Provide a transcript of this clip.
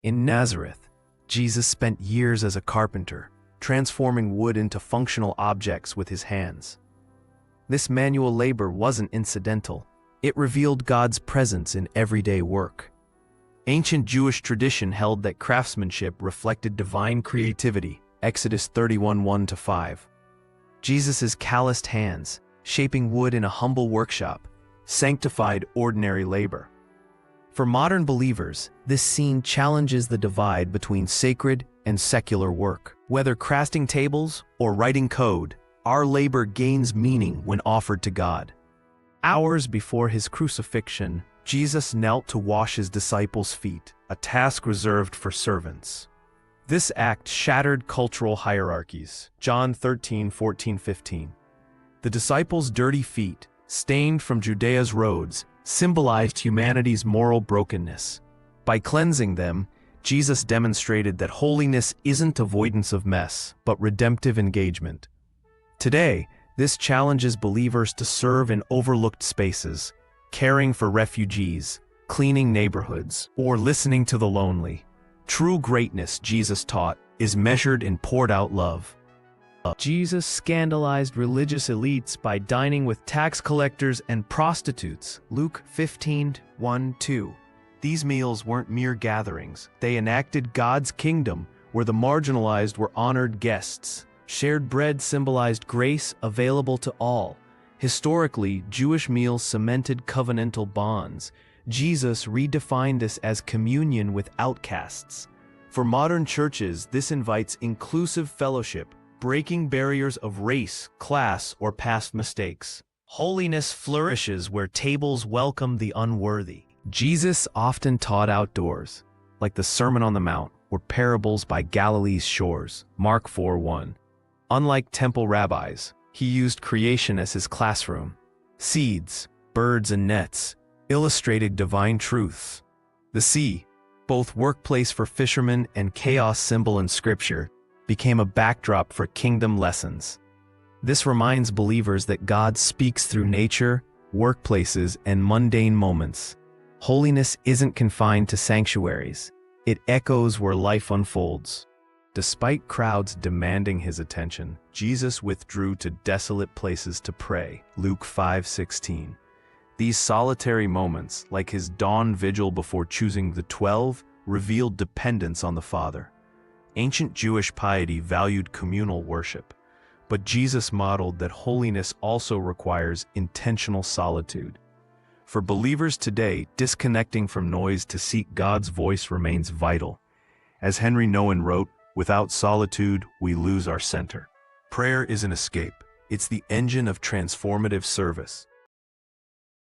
In Nazareth, Jesus spent years as a carpenter, transforming wood into functional objects with his hands. This manual labor wasn't incidental. It revealed God's presence in everyday work. Ancient Jewish tradition held that craftsmanship reflected divine creativity, Exodus 31, 1-5. Jesus' calloused hands, shaping wood in a humble workshop, sanctified ordinary labor. For modern believers, this scene challenges the divide between sacred and secular work. Whether crafting tables or writing code, our labor gains meaning when offered to God. Hours before his crucifixion, Jesus knelt to wash his disciples' feet, a task reserved for servants. This act shattered cultural hierarchies. John 13, 14, 15. The disciples' dirty feet, stained from Judea's roads, symbolized humanity's moral brokenness. By cleansing them, Jesus demonstrated that holiness isn't avoidance of mess, but redemptive engagement. Today, this challenges believers to serve in overlooked spaces, caring for refugees, cleaning neighborhoods, or listening to the lonely. True greatness, Jesus taught, is measured in poured-out love. Jesus scandalized religious elites by dining with tax collectors and prostitutes. Luke 15, 1-2. These meals weren't mere gatherings. They enacted God's kingdom, where the marginalized were honored guests. Shared bread symbolized grace available to all. Historically, Jewish meals cemented covenantal bonds. Jesus redefined this as communion with outcasts. For modern churches, this invites inclusive fellowship, breaking barriers of race, class, or past mistakes. Holiness flourishes where tables welcome the unworthy. Jesus often taught outdoors, like the Sermon on the Mount or parables by Galilee's shores, Mark 4:1. Unlike temple rabbis, he used creation as his classroom. Seeds, birds, and nets illustrated divine truths. The sea, both workplace for fishermen and chaos symbol in Scripture, became a backdrop for kingdom lessons. This reminds believers that God speaks through nature, workplaces, and mundane moments. Holiness isn't confined to sanctuaries. It echoes where life unfolds. Despite crowds demanding his attention, Jesus withdrew to desolate places to pray, Luke 5:16. These solitary moments, like his dawn vigil before choosing the 12, revealed dependence on the Father. Ancient Jewish piety valued communal worship, but Jesus modeled that holiness also requires intentional solitude. For believers today, disconnecting from noise to seek God's voice remains vital. As Henry Nouwen wrote, "Without solitude, we lose our center." Prayer is an escape. It's the engine of transformative service.